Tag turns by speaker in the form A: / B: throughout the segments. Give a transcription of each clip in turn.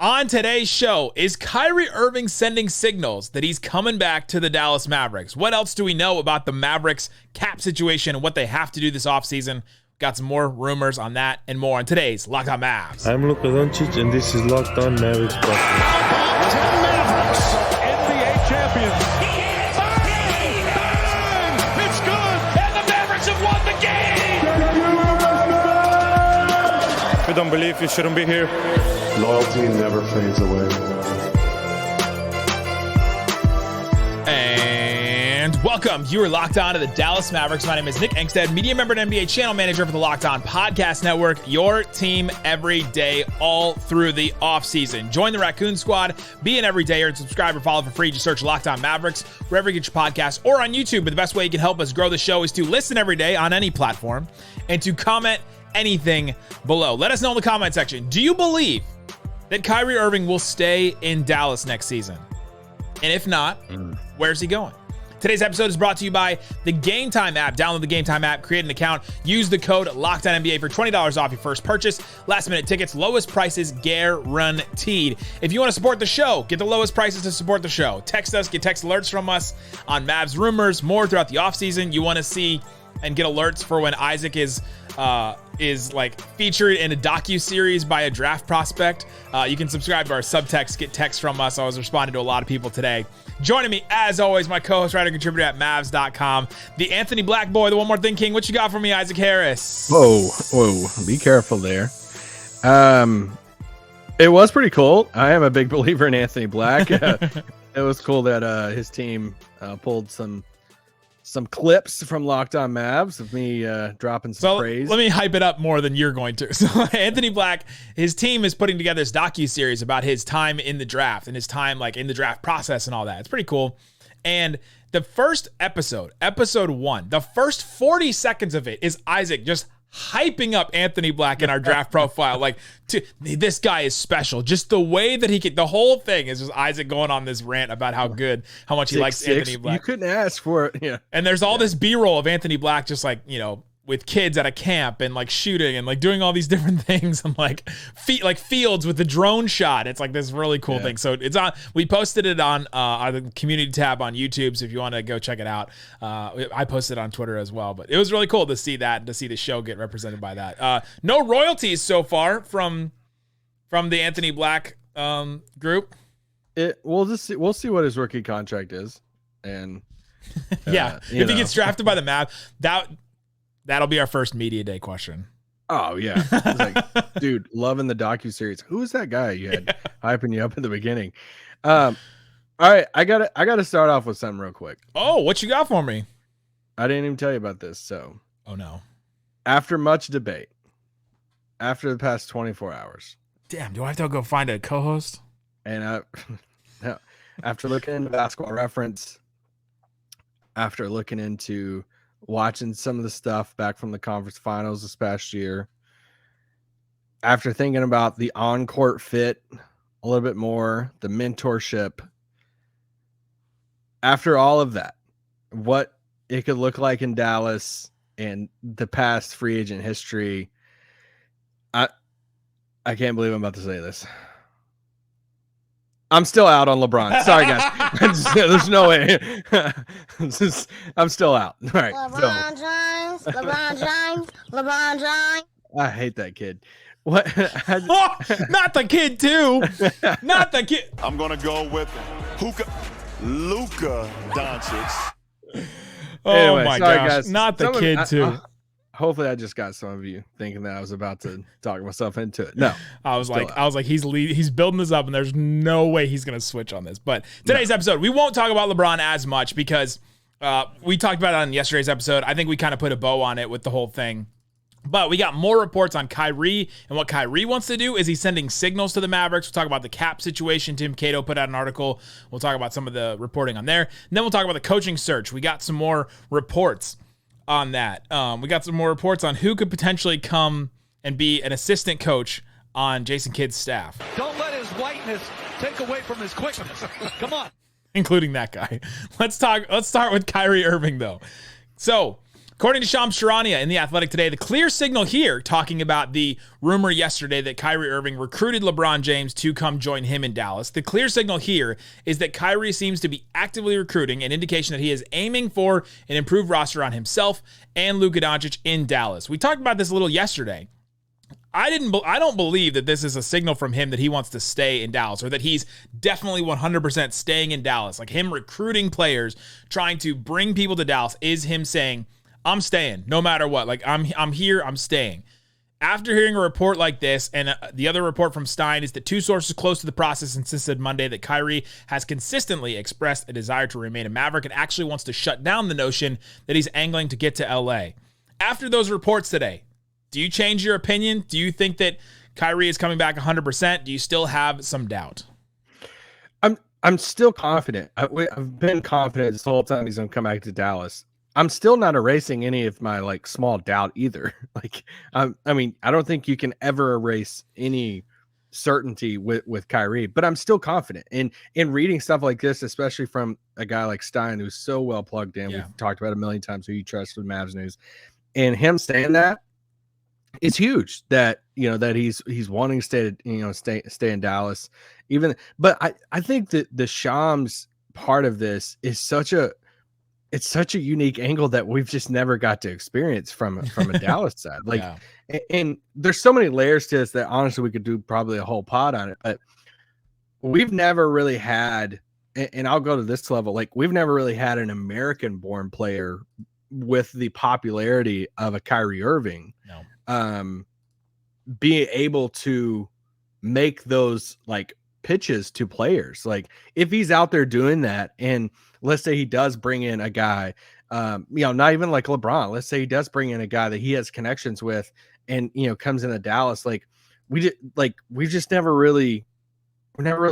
A: On today's show, is Kyrie Irving sending signals that he's coming back to the Dallas Mavericks? What else do we know about the Mavericks cap situation and what they have to do this offseason? Got some more rumors on that and more on today's Locked On Mavs.
B: I'm Luka Doncic, and this is Locked On Mavericks.
C: Mavericks, NBA champions. Bang! It's good! And the Mavericks have won the game!
B: If you don't believe, you shouldn't be here.
D: Loyalty never fades away.
A: And welcome. You are locked on to the Dallas Mavericks. My name is Nick Angstadt, media member and NBA channel manager for the Locked On Podcast Network. Your team every day, all through the offseason. Join the Raccoon Squad. Be an everydayer and subscribe or follow for free. Just search Locked On Mavericks wherever you get your podcasts or on YouTube. But the best way you can help us grow the show is to listen every day on any platform and to comment anything below. Let us know in the comment section. Do you believe that Kyrie Irving will stay in Dallas next season? And if not, where's he going? Today's episode is brought to you by the Game Time app. Download the Game Time app, create an account, use the code LOCKEDONNBA for $20 off your first purchase. Last minute tickets, lowest prices guaranteed. If you want to support the show, get the lowest prices to support the show. Text us, get text alerts from us on Mavs rumors, more throughout the offseason. You want to see and get alerts for when Isaac is like featured in a docu-series by a draft prospect. You can subscribe to our subtext, get texts from us. I was responding to a lot of people today. Joining me, as always, my co-host, writer, contributor at Mavs.com, the Anthony Black boy, the One More Thing King. What you got for me, Isaac Harris?
E: Whoa, be careful there. It was pretty cool. I am a big believer in Anthony Black. It was cool that his team pulled some clips from Locked On Mavs of me dropping some praise.
A: Let me hype it up more than you're going to. So Anthony Black, his team is putting together this docu-series about his time in the draft and his time like in the draft process and all that. It's pretty cool. And the first episode 1, the first 40 seconds of it is Isaac just hyping up Anthony Black in our draft profile. Like, this guy is special. Just the way that the whole thing is just Isaac going on this rant about how much he likes Anthony Black.
E: You couldn't ask for it. Yeah.
A: And there's all this B-roll of Anthony Black just like, with kids at a camp and like shooting and like doing all these different things and like fields with the drone shot. It's like this really cool thing. So it's on. We posted it on the community tab on YouTube. So if you want to go check it out, I posted it on Twitter as well. But it was really cool to see that and to see the show get represented by that. No royalties so far from the Anthony Black group.
E: We'll see what his rookie contract is, and
A: if he gets drafted by the Mavs, that'll be our first media day question.
E: Oh yeah. It's like, dude, loving the docuseries. Who is that guy you had hyping you up in the beginning? All right, I gotta start off with something real quick.
A: Oh, what you got for me?
E: I didn't even tell you about this. So
A: oh no.
E: After much debate, after the past 24 hours.
A: Damn, do I have to go find a co-host?
E: And after looking into Basketball Reference, after looking into watching some of the stuff back from the conference finals this past year, after thinking about the on-court fit a little bit more, the mentorship, after all of that, what it could look like in Dallas and the past free agent history, I can't believe I'm about to say this. I'm still out on LeBron. Sorry, guys. There's no way. I'm still out. All right.
F: LeBron James.
E: I hate that kid. What?
A: Not the kid, too. Not the kid.
C: I'm going to go with Luka Doncic.
A: Oh, my
E: sorry,
A: gosh.
E: Guys.
A: Not the kid, too.
E: Hopefully I just got some of you thinking that I was about to talk myself into it. No.
A: I was like, he's building this up and there's no way he's going to switch on this. But today's episode, we won't talk about LeBron as much because we talked about it on yesterday's episode. I think we kind of put a bow on it with the whole thing. But we got more reports on Kyrie and what Kyrie wants to do. Is he sending signals to the Mavericks? We'll talk about the cap situation. Tim Cato put out an article. We'll talk about some of the reporting on there. And then we'll talk about the coaching search. We got some more reports on that. We got some more reports on who could potentially come and be an assistant coach on Jason Kidd's staff.
G: Don't let his whiteness take away from his quickness. Come on.
A: Including that guy. Let's start with Kyrie Irving, though. So According to Shams Charania in The Athletic today, the clear signal here, talking about the rumor yesterday that Kyrie Irving recruited LeBron James to come join him in Dallas. The clear signal here is that Kyrie seems to be actively recruiting, an indication that he is aiming for an improved roster on himself and Luka Doncic in Dallas. We talked about this a little yesterday. I don't believe that this is a signal from him that he wants to stay in Dallas, or that he's definitely 100% staying in Dallas. Like, him recruiting players, trying to bring people to Dallas, is him saying, I'm staying no matter what. Like, I'm here, I'm staying. After hearing a report like this, and the other report from Stein is that two sources close to the process insisted Monday that Kyrie has consistently expressed a desire to remain a Maverick and actually wants to shut down the notion that he's angling to get to LA. After those reports today, do you change your opinion? Do you think that Kyrie is coming back 100%? Do you still have some doubt?
E: I'm still confident. I've been confident this whole time he's going to come back to Dallas. I'm still not erasing any of my like small doubt either. Like, I mean, I don't think you can ever erase any certainty with Kyrie, but I'm still confident in reading stuff like this, especially from a guy like Stein, who's so well plugged in. Yeah. We've talked about it a million times, who you trust with Mavs news, and him saying that, it's huge that, you know, that he's wanting to stay in Dallas. But I think that the Shams part of this is such a unique angle that we've just never got to experience from a Dallas side. Like, yeah. And there's so many layers to this that honestly we could do probably a whole pod on it. But we've never really had, and I'll go to this level, like, we've never really had an American-born player with the popularity of a Kyrie Irving.
A: No.
E: Being able to make those like pitches to players. Like, if he's out there doing that, and let's say he does bring in a guy, not even like LeBron, let's say he does bring in a guy that he has connections with, and, you know, comes into Dallas, like, we've never really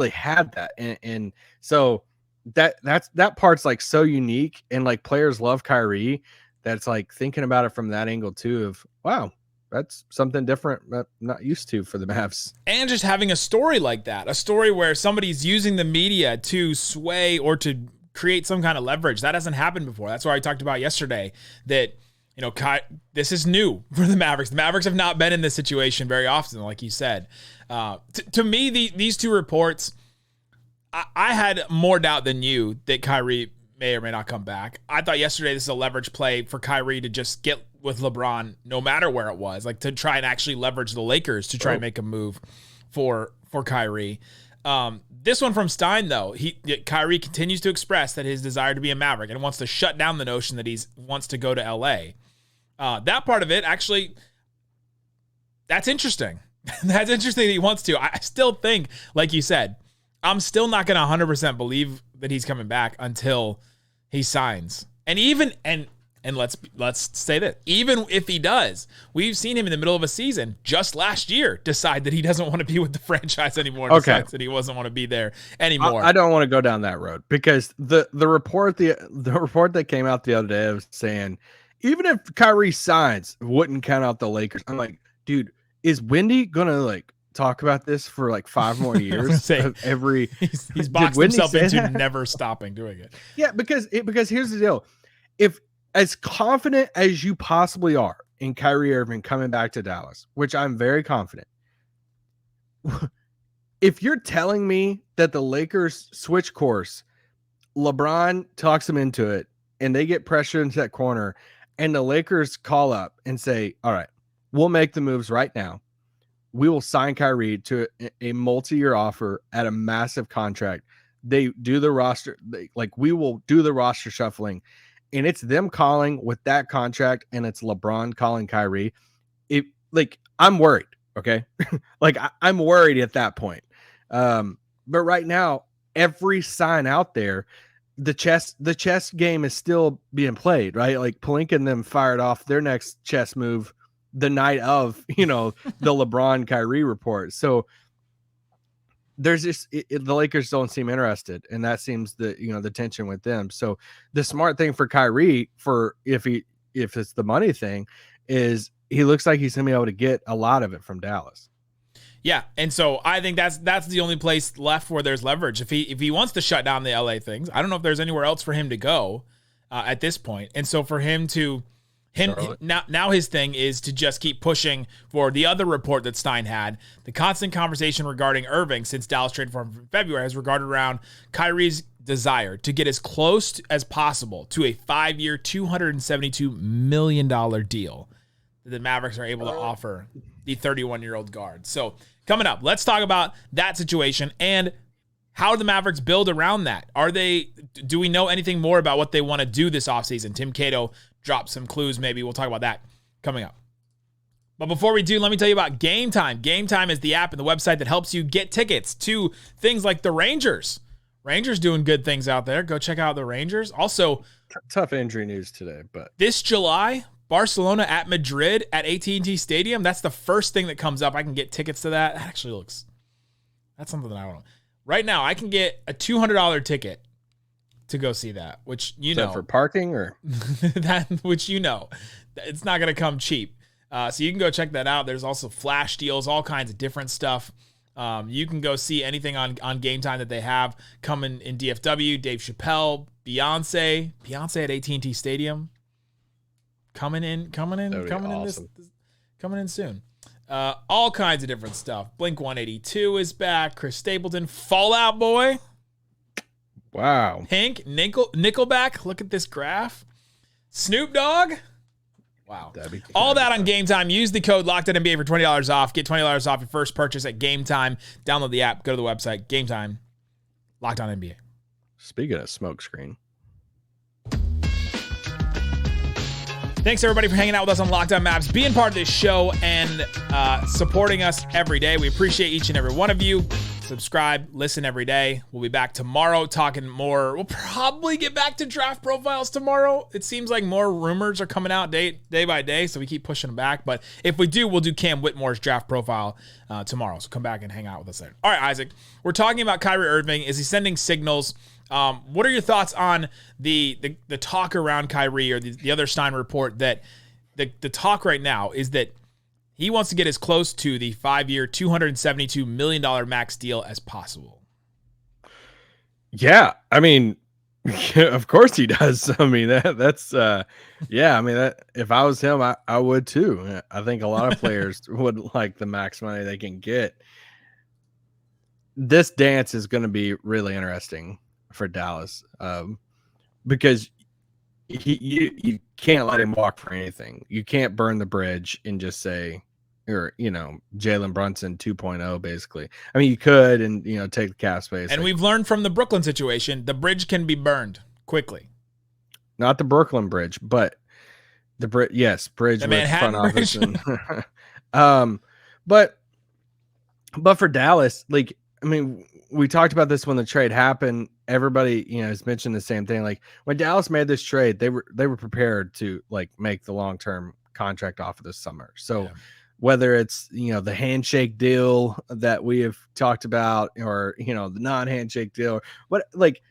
E: had that. And so that part's like so unique, and like players love Kyrie. That's like thinking about it from that angle too, of wow, that's something different I'm not used to for the Mavs.
A: And just having a story like that, a story where somebody's using the media to sway or to create some kind of leverage. That hasn't happened before. That's why I talked about yesterday that, you know, this is new for the Mavericks. The Mavericks have not been in this situation very often, like you said. To me, these two reports, I had more doubt than you that Kyrie may or may not come back. I thought yesterday this is a leverage play for Kyrie to just get with LeBron no matter where it was, like to try and actually leverage the Lakers to try and make a move for Kyrie. This one from Stein, though, Kyrie continues to express that his desire to be a Maverick and wants to shut down the notion that he wants to go to LA. That part of it, actually, that's interesting. That's interesting that he wants to. I still think, like you said, I'm still not going to 100% believe that he's coming back until he signs. And let's say that even if he does, we've seen him in the middle of a season just last year decide that he doesn't want to be with the franchise anymore. Decides that he doesn't want to be there anymore.
E: I don't want to go down that road, because the report that came out the other day was saying even if Kyrie signs, wouldn't count out the Lakers. I'm like, dude, is Wendy gonna like talk about this for like 5 more years?
A: He's boxed himself into never stopping doing it.
E: Yeah, because here's the deal. If as confident as you possibly are in Kyrie Irving coming back to Dallas, which I'm very confident, if you're telling me that the Lakers switch course, LeBron talks them into it, and they get pressure into that corner, and the Lakers call up and say, all right, we'll make the moves right now. We will sign Kyrie to a multi-year offer at a massive contract. They do the roster. We will do the roster shuffling. And it's them calling with that contract, and it's LeBron calling Kyrie. I'm worried. Okay. I'm worried at that point. But right now, every sign out there, the chess game is still being played, right? Like Pelinka and them fired off their next chess move the night of, the LeBron Kyrie report. So there's just the Lakers don't seem interested, and that seems the tension with them. So the smart thing for Kyrie, if it's the money thing, is he looks like he's gonna be able to get a lot of it from Dallas.
A: Yeah, and so I think that's the only place left where there's leverage. If he wants to shut down the LA things, I don't know if there's anywhere else for him to go at this point. And so for him to Now his thing is to just keep pushing for the other report that Stein had. The constant conversation regarding Irving since Dallas traded for him in February has regarded around Kyrie's desire to get as close as possible to a 5-year, $272 million deal that the Mavericks are able to offer the 31-year-old guard. So coming up, let's talk about that situation and how the Mavericks build around that. Do we know anything more about what they want to do this offseason? Tim Cato dropped some clues. Maybe we'll talk about that coming up. But before we do, let me tell you about Game Time. Game Time is the app and the website that helps you get tickets to things like the Rangers. Rangers doing good things out there. Go check out the Rangers. Also,
E: tough injury news today, but
A: this July, Barcelona at Madrid at AT&T Stadium. That's the first thing that comes up. I can get tickets to that. That actually that's something that I want. Right now, I can get a $200 ticket to go see that, which
E: for parking or
A: which it's not going to come cheap. So you can go check that out. There's also flash deals, all kinds of different stuff. You can go see anything on Game Time that they have coming in DFW. Dave Chappelle, Beyonce at AT&T Stadium, coming in soon. All kinds of different stuff. Blink 182 is back. Chris Stapleton, Fall Out Boy.
E: Wow.
A: Pink, Nickelback. Look at this graph. Snoop Dogg. Wow. All that on Game Time. Use the code LOCKEDONNBA for $20 off. Get $20 off your first purchase at Game Time. Download the app. Go to the website. Game Time. Locked On NBA.
E: Speaking of smoke screen.
A: Thanks, everybody, for hanging out with us on Locked On Mavs, being part of this show and supporting us every day. We appreciate each and every one of you. Subscribe, listen every day. We'll be back tomorrow talking more. We'll probably get back to draft profiles tomorrow. It seems like more rumors are coming out day by day, so we keep pushing them back. But if we do, we'll do Cam Whitmore's draft profile tomorrow. So come back and hang out with us there. All right, Isaac, we're talking about Kyrie Irving. Is he sending signals? What are your thoughts on the talk around Kyrie or the other Stein report that the talk right now is that he wants to get as close to the 5-year, $272 million max deal as possible?
E: Yeah, I mean, of course he does. I mean, that's yeah. I mean, if I was him, I would too. I think a lot of players would like the max money they can get. This dance is going to be really interesting for Dallas because you can't let him walk for anything. You can't burn the bridge and just say, or Jalen Brunson 2.0 basically. I mean, you could and take the cap space.
A: And we've learned from the Brooklyn situation, the bridge can be burned quickly.
E: Not the Brooklyn bridge, but the bridge. Yes, bridge
A: the
E: with
A: Manhattan
E: front
A: bridge.
E: office. And, but for Dallas, like, I mean, we talked about this when the trade happened. Everybody, has mentioned the same thing. Like when Dallas made this trade, they were prepared to like make the long-term contract offer this summer. So whether it's, the handshake deal that we have talked about or, the non-handshake deal, what, like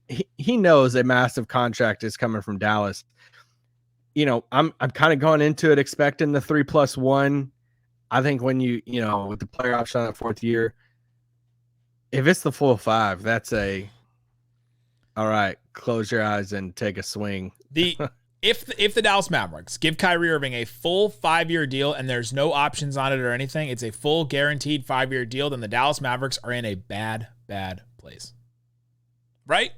E: he knows a massive contract is coming from Dallas. I'm kind of going into it expecting the 3+1. I think when with the player option on that 4th year, if it's the full 5, that's all right, close your eyes and take a swing.
A: If the Dallas Mavericks give Kyrie Irving a full 5-year deal and there's no options on it or anything, it's a full guaranteed 5-year deal, then the Dallas Mavericks are in a bad place. Right?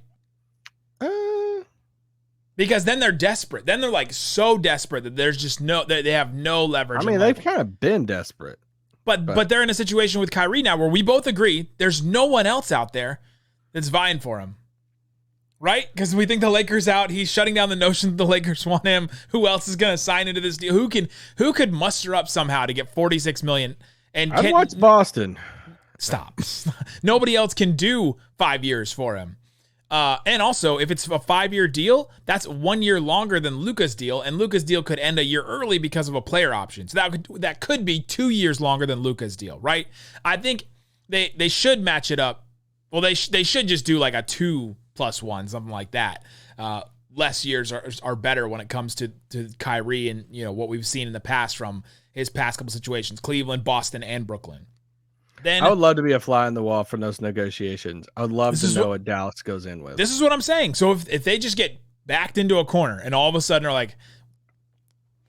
A: Because then they're desperate. Then they're like so desperate that there's just they have no leverage.
E: I mean, they've kind of been desperate.
A: But they're in a situation with Kyrie now where we both agree there's no one else out there that's vying for him. Right? Because we think the Lakers out. He's shutting down the notion that the Lakers want him. Who else is going to sign into this deal? Who could muster up somehow to get $46 million? And
E: I'd watch Boston.
A: Stop. Nobody else can do 5 years for him. And also, if it's a 5-year deal, that's 1 year longer than Luka's deal, and Luka's deal could end a year early because of a player option. So that could be 2 years longer than Luka's deal, right? I think they should match it up. Well, they should just do like a 2+1, something like that. Less years are better when it comes to Kyrie and what we've seen in the past from his past couple situations, Cleveland, Boston, and Brooklyn. Then
E: I would love to be a fly on the wall for those negotiations. I would love to know what Dallas goes in with.
A: This is what I'm saying. So if they just get backed into a corner and all of a sudden are like,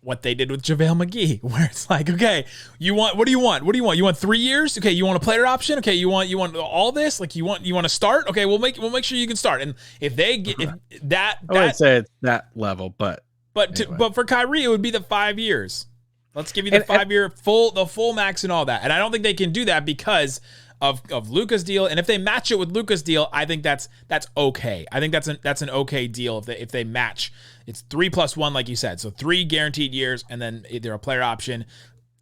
A: what they did with JaVale McGee, where it's like, okay, what do you want? What do you want? You want 3 years? Okay, you want a player option? Okay, you want all this? Like you want to start? Okay, we'll make sure you can start. And if they get I
E: wouldn't say it's that level, but
A: anyway. But for Kyrie, it would be the 5 years. Let's give you the 5 year the full max and all that. And I don't think they can do that because of Luka's deal. And if they match it with Luka's deal, I think that's okay. I think that's an okay deal if they match. It's 3+1, like you said. So 3 guaranteed years, and then either a player option.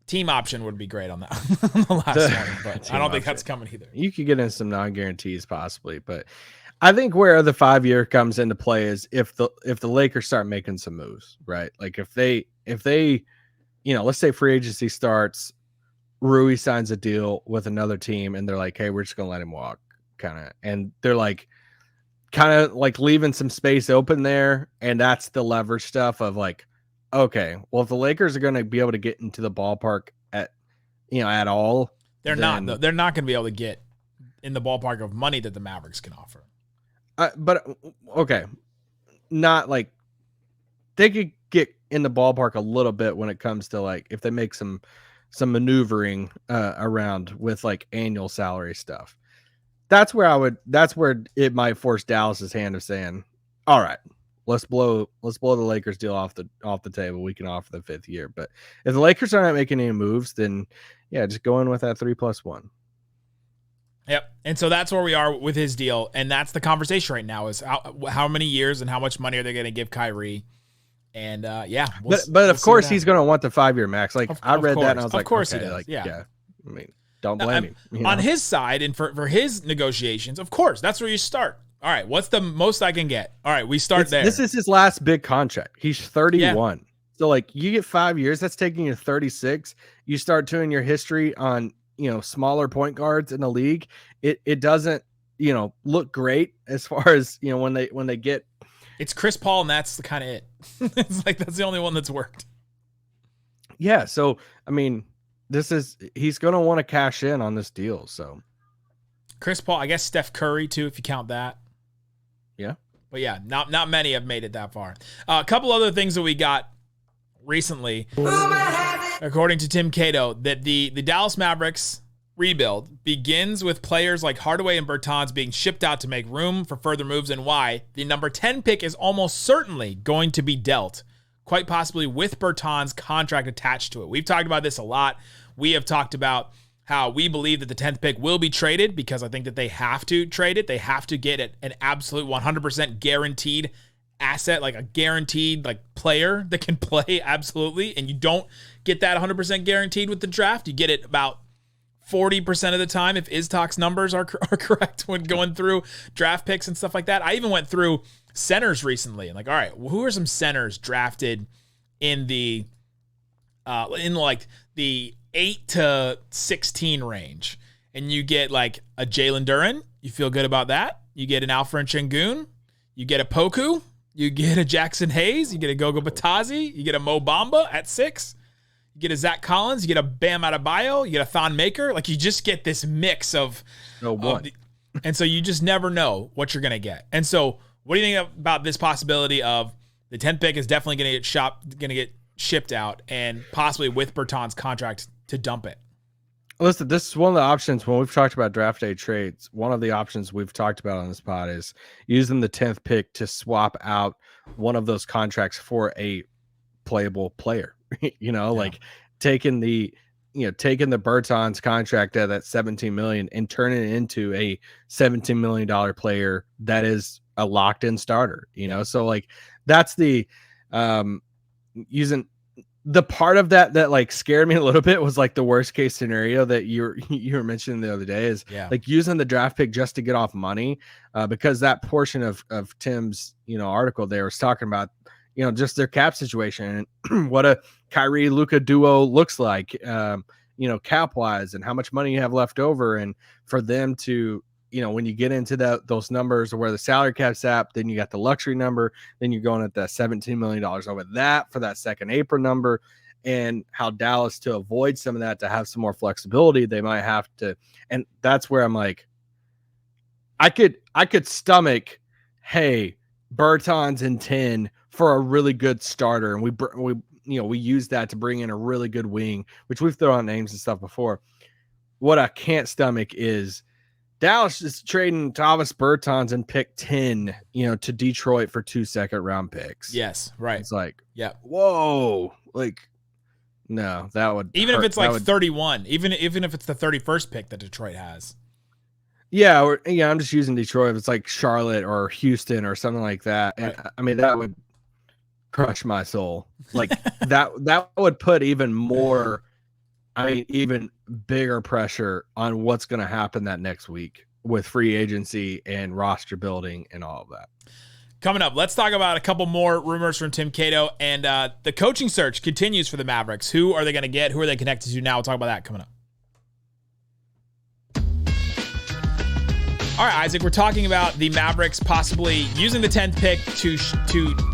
A: Team option would be great on that the last one, but I don't think that's coming either.
E: You could get in some non-guarantees possibly, but I think where the 5 year comes into play is if the Lakers start making some moves, right? Like if they let's say free agency starts, Rui signs a deal with another team, and they're like, hey, we're just gonna let him walk, and they're like kind of like leaving some space open there, and that's the leverage stuff of like, okay, well, if the Lakers are going to be able to get into the ballpark at all,
A: they're not going to be able to get in the ballpark of money that the Mavericks can offer.
E: But okay, not like they could get in the ballpark a little bit when it comes to like if they make some maneuvering around with like annual salary stuff. That's where it might force Dallas's hand of saying, all right, let's blow the Lakers deal off the table. We can offer the 5th year. But if the Lakers are not making any moves, then yeah, just go in with that 3+1.
A: Yep. And so that's where we are with his deal. And that's the conversation right now is how many years and how much money are they going to give Kyrie? And
E: but of course he's going to want the 5 year max. Like I read that and I was like,
A: of course
E: okay,
A: he does.
E: like,
A: yeah.
E: I mean, don't blame him.
A: On his side and for his negotiations, of course, that's where you start. All right, what's the most I can get? All right, we start there.
E: This is his last big contract. He's 31. Yeah. So like you get 5 years, that's taking you 36. You start doing your history on, smaller point guards in the league. It doesn't, look great as far as, when they get.
A: It's Chris Paul, and that's kind of it. It's like that's the only one that's worked.
E: Yeah, so I mean, he's going to want to cash in on this deal. So
A: Chris Paul, I guess Steph Curry too, if you count that.
E: Yeah,
A: but yeah, not many have made it that far. A couple other things that we got recently, according to Tim Cato, that the Dallas Mavericks rebuild begins with players like Hardaway and Bertans being shipped out to make room for further moves, and why the number 10 pick is almost certainly going to be dealt, quite possibly with Bertans' contract attached to it. We've talked about this a lot. We have talked about how we believe that the 10th pick will be traded because I think that they have to trade it. They have to get an absolute 100% guaranteed asset, like a guaranteed player that can play absolutely. And you don't get that 100% guaranteed with the draft. You get it about 40% of the time if Iztok's numbers are correct when going through draft picks and stuff like that. I even went through centers recently and all right, who are some centers drafted in the 8 to 16 range, and you get like a Jalen Duren. You feel good about that. You get an Alfred Şengün. You get a Poku. You get a Jackson Hayes. You get a Gogo Batadze. You get a Mo Bamba at 6. You get a Zach Collins. You get a Bam Adebayo. You get a Thon Maker. Like you just get this mix of and so you just never know what you're gonna get. And so, what do you think about this possibility of the 10th pick is definitely gonna get shipped out, and possibly with Bertans' contract to dump it?
E: Listen, this is one of the options when we've talked about draft day trades. One of the options we've talked about on this pod is using the 10th pick to swap out one of those contracts for a playable player. Like taking the Bertans contract at that $17 million and turning it into a $17 million player that is a locked in starter. So like that's the using. The part of that like scared me a little bit was like the worst case scenario that you were mentioning the other day is like using the draft pick just to get off money, because that portion of Tim's article there was talking about just their cap situation and what a Kyrie Luka duo looks like, cap wise, and how much money you have left over, and for them to when you get into those numbers where the salary cap's at, then you got the luxury number, then you're going at that $17 million over that for that second April number, and how Dallas, to avoid some of that, to have some more flexibility, they might have to. And that's where I'm like, I could stomach, hey, Bertans and 10 for a really good starter, and we use that to bring in a really good wing, which we've thrown out names and stuff before. What I can't stomach is Dallas is trading Davis Bertans and pick 10, to Detroit for 2 second-round picks.
A: Yes, right.
E: It's like,
A: yeah,
E: whoa, like, no, that would
A: even
E: hurt.
A: If it's like 31, even if it's the 31st pick that Detroit has.
E: Yeah, I'm just using Detroit. If it's like Charlotte or Houston or something like that, and I mean that would crush my soul. Like that would put even bigger pressure on what's going to happen that next week with free agency and roster building and all of that.
A: Coming up, let's talk about a couple more rumors from Tim Cato, and the coaching search continues for the Mavericks. Who are they going to get? Who are they connected to now? We'll talk about that coming up. All right, Isaac, we're talking about the Mavericks possibly using the 10th pick to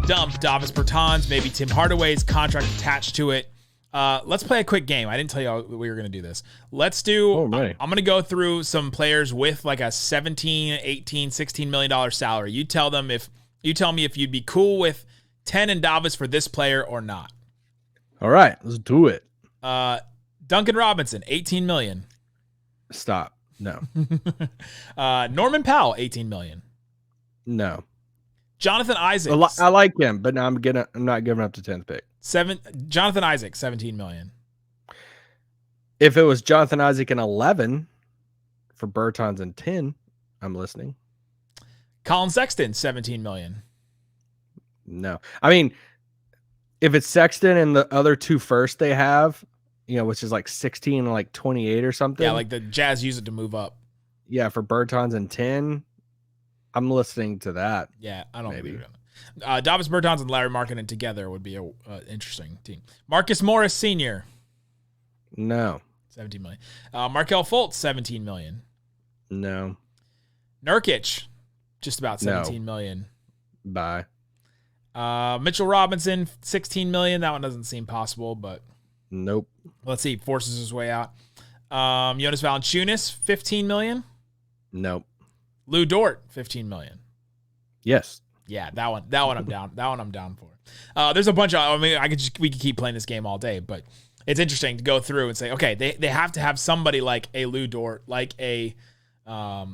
A: dump Davis Bertans, maybe Tim Hardaway's contract attached to it. Let's play a quick game. I didn't tell you we were going to do this. Let's do, I'm going to go through some players with like a 17, 18, $16 million salary. You tell me if you'd be cool with 10 and Davis for this player or not.
E: All right, let's do it.
A: Duncan Robinson, $18 million.
E: Stop. No.
A: Norman Powell, $18 million.
E: No.
A: Jonathan Isaac.
E: I like him, but I'm not giving up the 10th pick.
A: Jonathan Isaac, $17 million.
E: If it was Jonathan Isaac and 11 for Bertans and 10, I'm listening.
A: Colin Sexton, $17 million.
E: No. I mean, if it's Sexton and the other 2 first they have, which is like 16 and like 28 or something.
A: Yeah, like the Jazz use it to move up.
E: Yeah, for Bertans and 10, I'm listening to that.
A: Yeah, I don't maybe. Davis Bertans and Larry Markkinen together would be an interesting team. Marcus Morris Sr.
E: No.
A: $17 million. Markelle Fultz, $17 million.
E: No.
A: Nurkic, just about $17 million.
E: Bye.
A: Mitchell Robinson, $16 million. That one doesn't seem possible, but
E: nope.
A: Let's see. Forces his way out. Jonas Valanciunas, $15 million.
E: Nope.
A: Lou Dort, $15 million.
E: Yes.
A: Yeah, that one I'm down. That one I'm down for. There's a bunch of. We could keep playing this game all day, but it's interesting to go through and say, okay, they have to have somebody like a Lou Dort, like a, I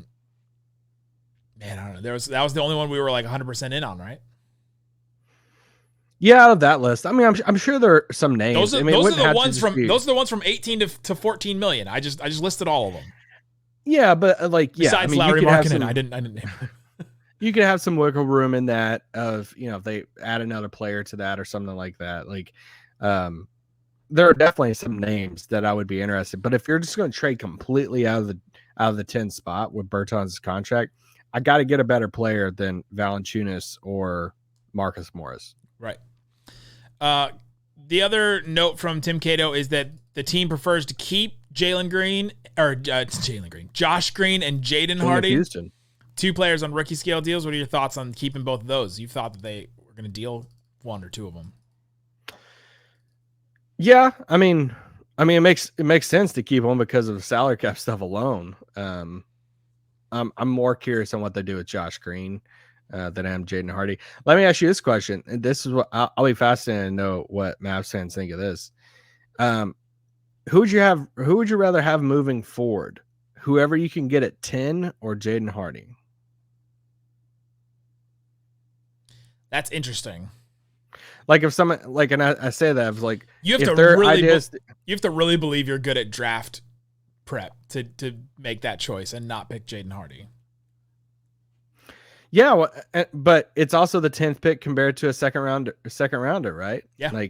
A: don't know. That was the only one we were like 100% in on, right?
E: Yeah, out of that list. I mean, I'm sure there are some names.
A: Those are the ones from 18 to 14 million. I just listed all of them.
E: Yeah, but
A: besides Larry Markkinen, I didn't name him.
E: You could have some wiggle room in that of, if they add another player to that or something like that. Like, there are definitely some names that I would be interested. But if you're just going to trade completely out of the 10 spot with Bertans' contract, I got to get a better player than Valanciunas or Marcus Morris.
A: Right. The other note from Tim Cato is that the team prefers to keep Josh Green and Jaden Hardy.
E: Houston.
A: 2 players on rookie scale deals. What are your thoughts on keeping both of those? You thought that they were going to deal 1 or 2 of them.
E: Yeah, I mean, it makes sense to keep them because of the salary cap stuff alone. I'm more curious on what they do with Josh Green than I am Jaden Hardy. Let me ask you this question, and this is what I'll be fascinated to know what Mavs fans think of this. Who would you rather have moving forward? Whoever you can get at 10 or Jaden Hardy?
A: That's interesting.
E: Like if someone and I say that, it's like
A: you have to really believe you're good at draft prep to make that choice and not pick Jaden Hardy.
E: Yeah, well, but it's also the 10th pick compared to a second rounder, right?
A: Yeah.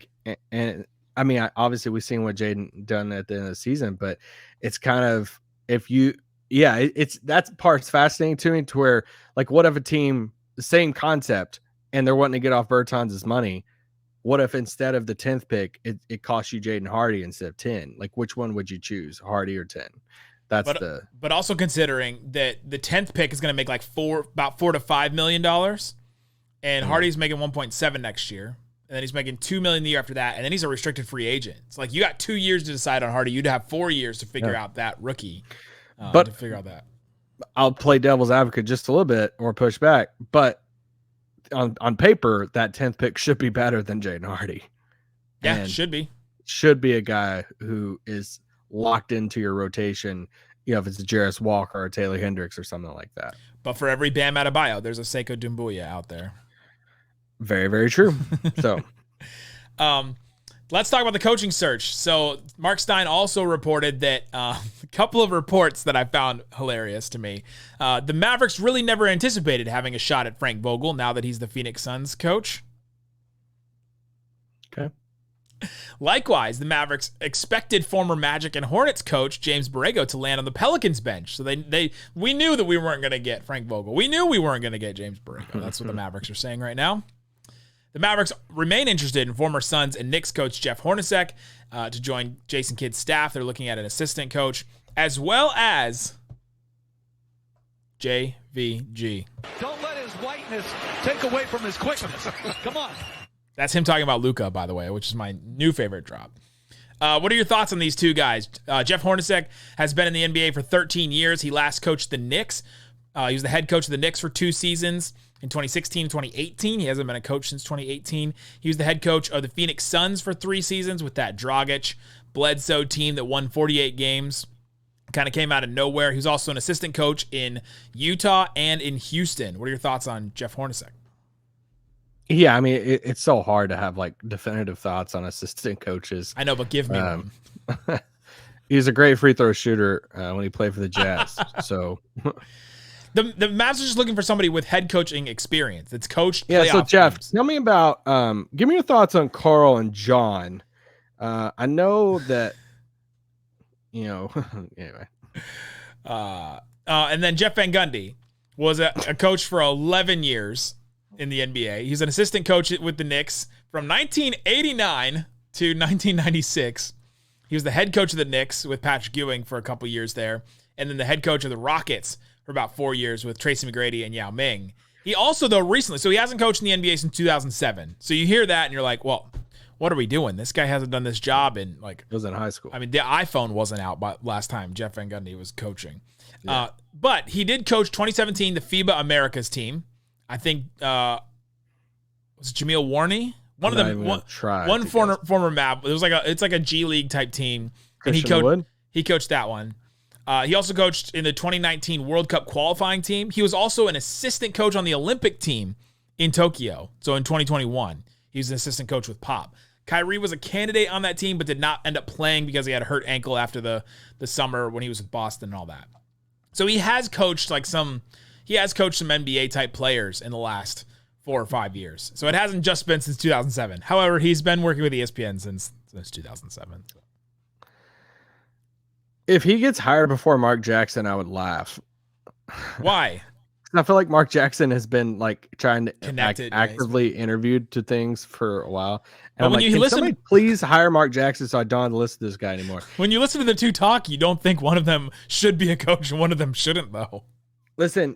E: And I mean, obviously we've seen what Jaden done at the end of the season, but it's kind of that part's fascinating to me. To where what if a team, the same concept, and they're wanting to get off Bertans' money? What if instead of the 10th pick, it costs you Jaden Hardy instead of 10? Which one would you choose, Hardy or 10? But
A: also considering that the 10th pick is going to make about $4 to $5 million, and Hardy's making 1.7 next year, and then he's making $2 million the year after that, and then he's a restricted free agent. It's like you got 2 years to decide on Hardy. You'd have 4 years to figure out that rookie. To figure out that.
E: I'll play devil's advocate just a little bit or push back, but on paper, that 10th pick should be better than Jaden Hardy.
A: Yeah,
E: And
A: should be
E: a guy who is locked into your rotation. If it's a Jarris Walker or Taylor Hendricks or something like that.
A: But for every Bam Adebayo, there's a Sekou Doumbouya out there.
E: Very, very true. So,
A: let's talk about the coaching search. So Mark Stein also reported that a couple of reports that I found hilarious to me. The Mavericks really never anticipated having a shot at Frank Vogel now that he's the Phoenix Suns coach.
E: okay.
A: Likewise, the Mavericks expected former Magic and Hornets coach James Borrego to land on the Pelicans bench. So we knew that we weren't going to get Frank Vogel. We knew we weren't going to get James Borrego. That's what the Mavericks are saying right now. The Mavericks remain interested in former Suns and Knicks coach Jeff Hornacek to join Jason Kidd's staff. They're looking at an assistant coach as well as JVG.
G: Don't let his whiteness take away from his quickness. Come on.
A: That's him talking about Luka, by the way, which is my new favorite drop. What are your thoughts on these two guys? Jeff Hornacek has been in the NBA for 13 years. He last coached the Knicks. He was the head coach of the Knicks for 2 seasons in 2016 and 2018. He hasn't been a coach since 2018. He was the head coach of the Phoenix Suns for 3 seasons with that Dragic, Bledsoe team that won 48 games. Kind of came out of nowhere. He was also an assistant coach in Utah and in Houston. What are your thoughts on Jeff Hornacek?
E: Yeah, I mean, it's so hard to have like definitive thoughts on assistant coaches.
A: I know, but give me one.
E: He's a great free throw shooter when he played for the Jazz. So
A: the Mavs are just looking for somebody with head coaching experience. It's coached.
E: yeah. So Jeff,
A: teams.
E: tell me about. Give me your thoughts on Carl and John. I know that. Anyway.
A: And then Jeff Van Gundy was a coach for 11 years in the NBA. He's an assistant coach with the Knicks from 1989 to 1996. He was the head coach of the Knicks with Patrick Ewing for a couple years there, and then the head coach of the Rockets for about 4 years with Tracy McGrady and Yao Ming. He also, though, recently, so he hasn't coached in the NBA since 2007. So you hear that and you're like, well, what are we doing? This guy hasn't done this job in like.
E: It was in high school.
A: I mean, the iPhone wasn't out by last time Jeff Van Gundy was coaching.
E: Yeah.
A: But he did coach 2017, the FIBA Americas team. I think was it Jameel Warney? One of them. One former Mav. It was it's like a G League type team, and he coached that one. He also coached in the 2019 World Cup qualifying team. He was also an assistant coach on the Olympic team in Tokyo. So in 2021, he was an assistant coach with Pop. Kyrie was a candidate on that team, but did not end up playing because he had a hurt ankle after the summer when he was with Boston and all that. So he has coached some NBA type players in the last 4 or 5 years. So it hasn't just been since 2007. However, he's been working with ESPN since 2007. So.
E: If he gets hired before Mark Jackson, I would laugh.
A: Why?
E: I feel like Mark Jackson has been like trying to actively interviewed to things for a while. And I'm like, can somebody please hire Mark Jackson so I don't have to listen to this guy anymore.
A: When you listen to the two talk, you don't think one of them should be a coach and one of them shouldn't, though.
E: Listen,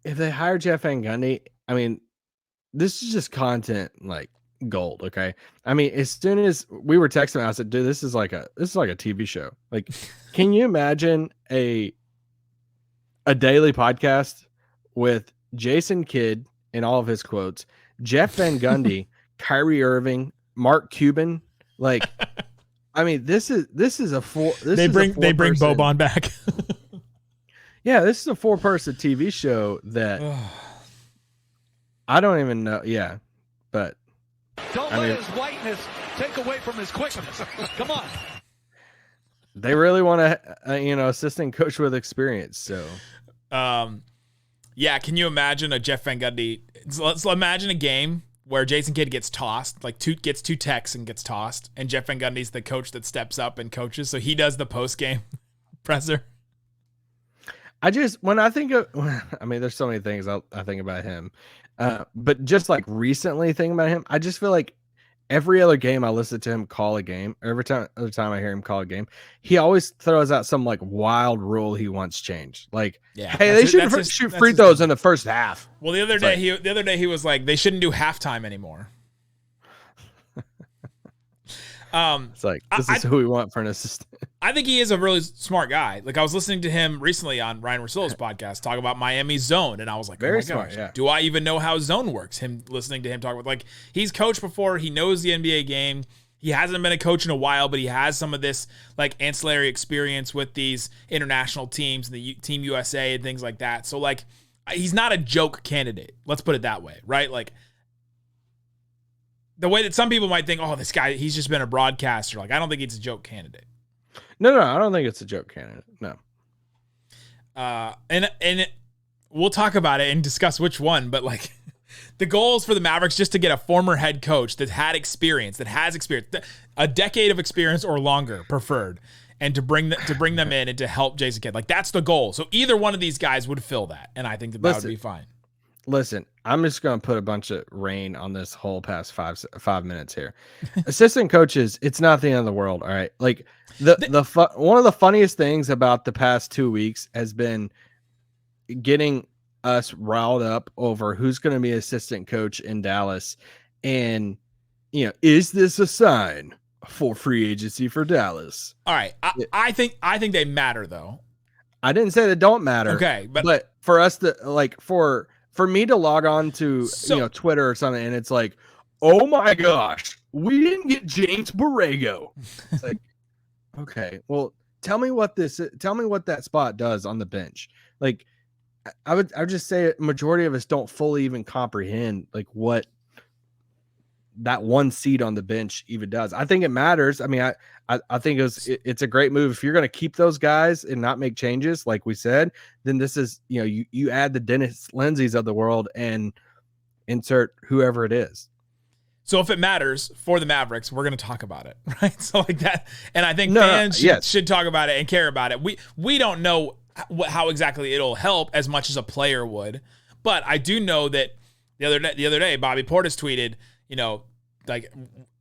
E: if they hire Jeff Van Gundy, I mean, this is just content like gold. Okay. I mean, as soon as we were texting, I said, dude, this is like a TV show. Like, can you imagine a daily podcast with Jason Kidd in all of his quotes, Jeff Van Gundy, Kyrie Irving, Mark Cuban? Like, I mean, this is a four. They bring
A: Boban back.
E: Yeah, this is a 4-person TV show that I don't even know. Yeah, but
G: don't let his whiteness take away from his quickness. Come on.
E: They really want a assistant coach with experience. So,
A: yeah. Can you imagine a Jeff Van Gundy? Let's imagine a game where Jason Kidd gets tossed, gets 2 texts and gets tossed, and Jeff Van Gundy's the coach that steps up and coaches. So he does the post game presser.
E: When I think of, I mean, there's so many things I think about him, but just like recently thinking about him, I just feel like every other game I listen to him call a game, or every time I hear him call a game, he always throws out some like wild rule he wants changed. Like,
A: yeah,
E: hey, they shouldn't shoot free throws in the first half.
A: Well, the other day he was like, they shouldn't do halftime anymore.
E: It's like, this is who we want for an assistant.
A: I think he is a really smart guy. Like, I was listening to him recently on Ryan Russillo's podcast talk about Miami's zone, and I was like,
E: very
A: oh my
E: smart,
A: gosh,
E: yeah.
A: do I even know how zone works? Listening to him talk about, like, he's coached before, he knows the NBA game, He hasn't been a coach in a while, but he has some of this like ancillary experience with these international teams, the Team USA and things like that. So like, he's not a joke candidate. Let's put it that way, right? Like the way that some people might think, oh, this guy, he's just been a broadcaster. Like, I don't think he's a joke candidate.
E: No, I don't think it's a joke candidate. No.
A: And we'll talk about it and discuss which one, but like the goal is for the Mavericks just to get a former head coach that had experience, that has experience, a decade of experience or longer preferred, and to bring them in and to help Jason Kidd. Like, that's the goal. So either one of these guys would fill that, and I think that would be fine.
E: Listen, I'm just going to put a bunch of rain on this whole past 5 minutes here. Assistant coaches, it's not the end of the world, all right? Like, one of the funniest things about the past 2 weeks has been getting us riled up over who's going to be assistant coach in Dallas. And, is this a sign for free agency for Dallas?
A: All right. I think they matter, though.
E: I didn't say they don't matter.
A: Okay.
E: But for us to, like, for me to log on to Twitter or something, and it's like, oh my gosh, we didn't get James Borrego. It's like, okay, well, tell me what that spot does on the bench. Like, I would just say a majority of us don't fully even comprehend like what that one seat on the bench even does. I think it matters. I mean, I think it's a great move. If you're going to keep those guys and not make changes, like we said, then this is, you add the Dennis Lindsays of the world and insert whoever it is.
A: So if it matters for the Mavericks, we're going to talk about it, right? So like that, and I think fans should talk about it and care about it. We don't know how exactly it'll help as much as a player would, but I do know that the other day, Bobby Portis tweeted, like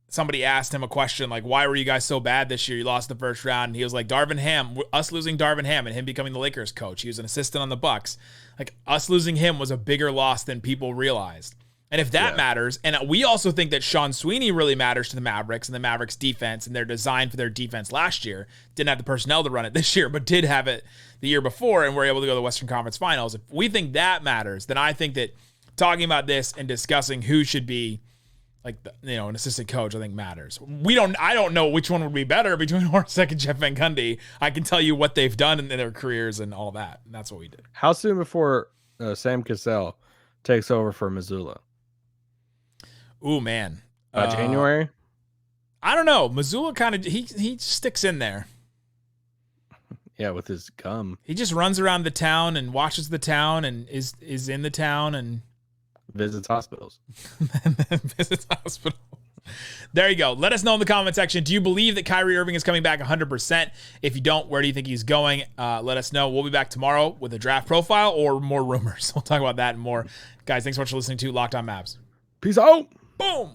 A: somebody asked him a question like, why were you guys so bad this year? You lost the first round. And he was like, Darvin Ham, us losing Darvin Ham and him becoming the Lakers coach. He was an assistant on the Bucks. Like, us losing him was a bigger loss than people realized. And if that matters, and we also think that Sean Sweeney really matters to the Mavericks and the Mavericks defense and their design for their defense last year. Didn't have the personnel to run it this year, but did have it the year before and were able to go to the Western Conference Finals. If we think that matters, then I think that talking about this and discussing who should be like, an assistant coach, I think matters. I don't know which one would be better between Hornacek and Jeff Van Gundy. I can tell you what they've done in their careers and all that. And that's what we did.
E: How soon before Sam Cassell takes over for Missoula?
A: Ooh, man.
E: January?
A: I don't know. Missoula kind of, he sticks in there.
E: Yeah, with his gum.
A: He just runs around the town and watches the town and is in the town and
E: visits hospitals.
A: Visits hospital. There you go. Let us know in the comment section. Do you believe that Kyrie Irving is coming back 100%? If you don't, where do you think he's going? Let us know. We'll be back tomorrow with a draft profile or more rumors. We'll talk about that and more. Guys, thanks so much for listening to Locked On Mavs.
E: Peace out.
A: Boom.